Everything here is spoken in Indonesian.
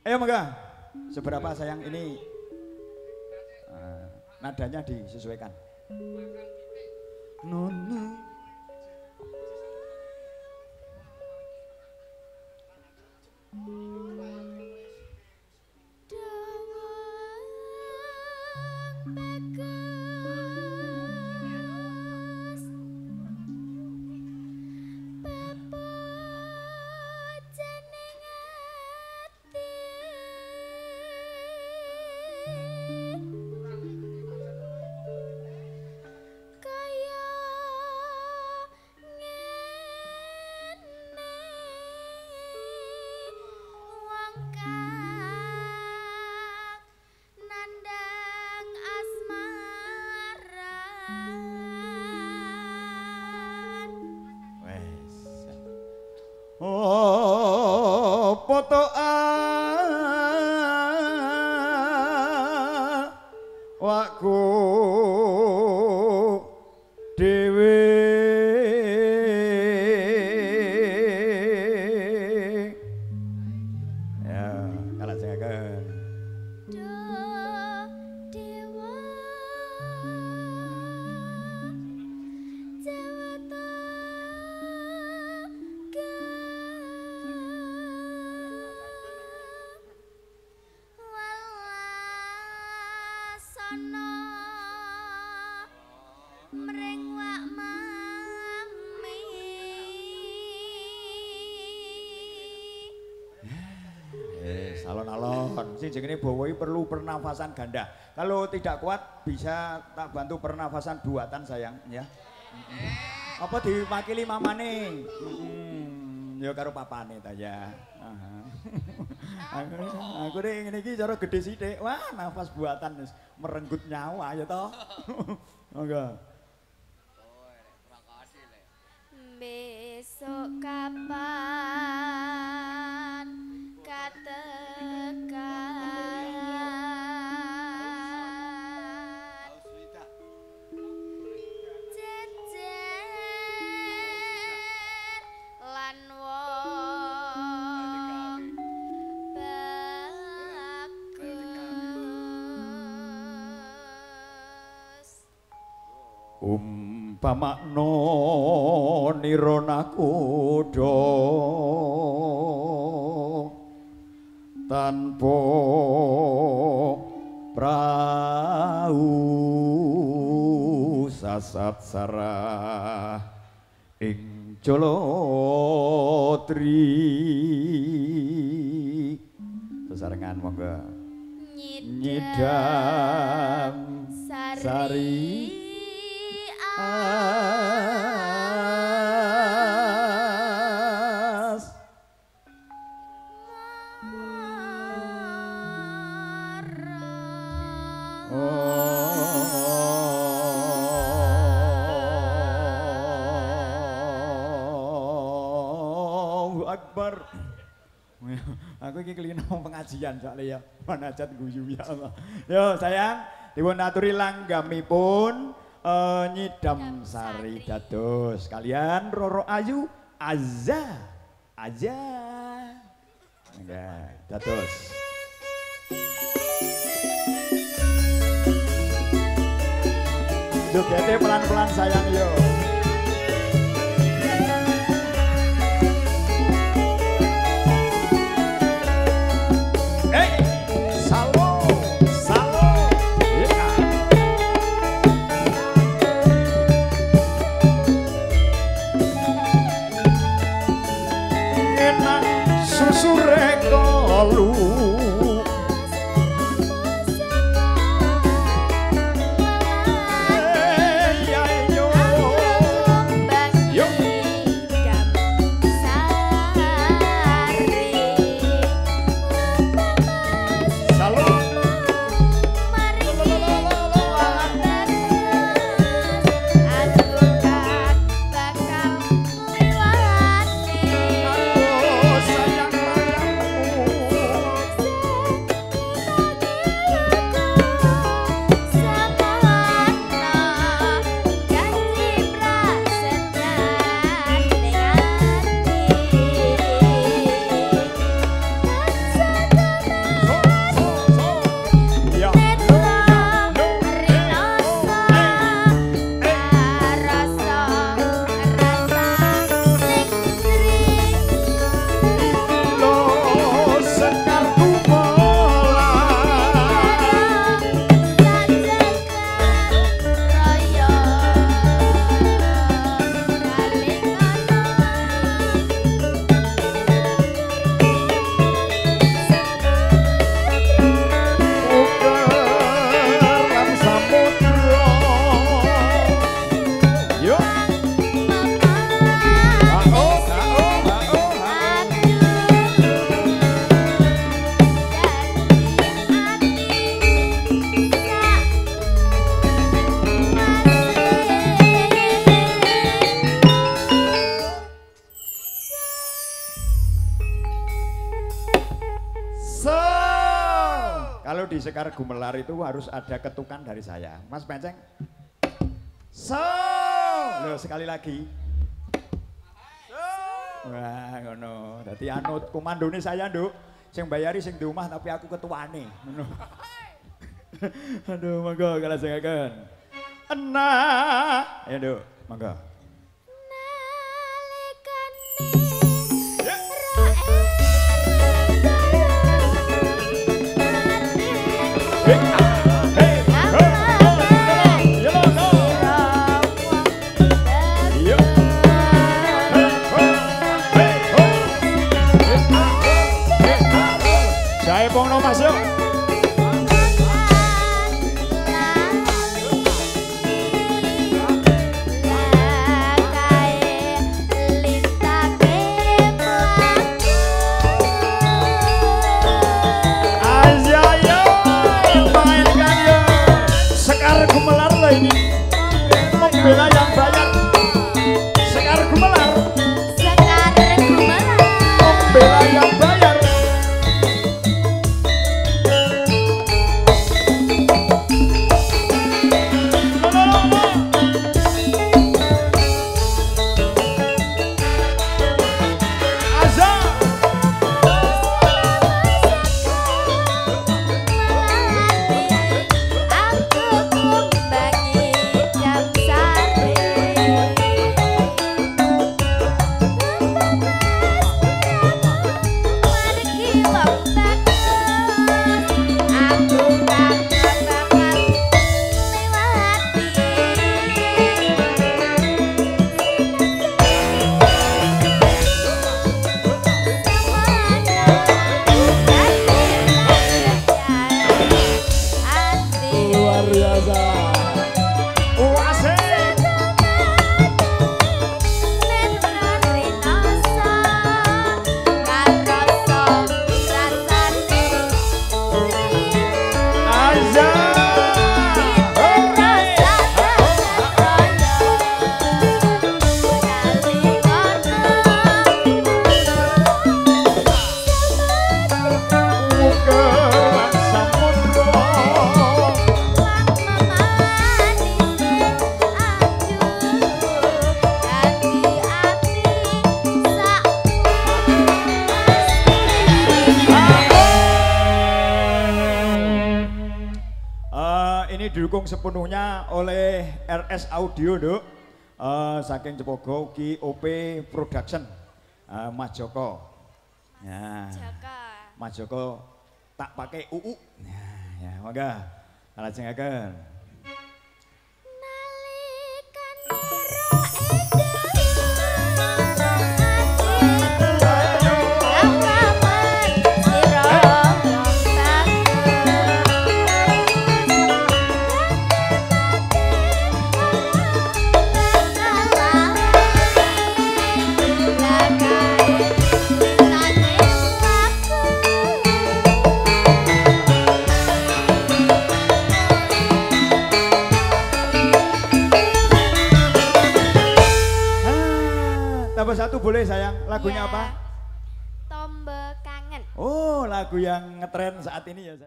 Ayo mangga. Seberapa sayang ini nadanya disesuaikan. Nono. Foto awakku dhewe ya kalah jengaken dewa alon-alon. Sing jenenge bawoi perlu pernafasan ganda. Kalau tidak kuat bisa tak bantu pernafasan buatan sayang ya. Apa diwakili mamane? Ya karo papane ta ya. Aku ning ngene iki cara gedhe sithik. Wah, nafas buatan wis merenggut nyawa ya toh. Monggo. Besok kapan katekan jejer lan wong bagus Umpamakno nirana kuda tanpa prau sasat sarah ing Jolotri sesarengan monggo nyidam sari as Allahu Akbar. Aku iki kelino pengajian soalnya ya munajat guyu ya Allah. Yo sayang dipun aturi langgamipun nyidam sari dados kalian Roro Ayu aja enggak dados jogete pelan-pelan sayang yo. Kalu Kalau di Sekar Gumelar itu harus ada ketukan dari saya. Mas Penceng. So. Loh, sekali lagi. Wah, ngono. Dadi anut komandone saya, Nduk. Sing bayari sing di omah tapi aku ketuane. Ngono. Aduh, monggo kalajengaken. Enak. Ayo, Nduk, monggo. Saya Bong Nomas yuk. Gumelar lah ini, membela yang bayar. Sekar Gumelar, Sekar Gumelar, membela yang bayar. Ini didukung sepenuhnya oleh RS Audio, Nduk. Saking Cepogo, Ki OP Production, Mas Joko. Ya, Mas Joko tak pakai UU. Ya, mangga. Kalajengaken. Tambah satu boleh sayang, lagunya ya. apa? Tombe Kangen. Oh, lagu yang ngetren saat ini ya sayang.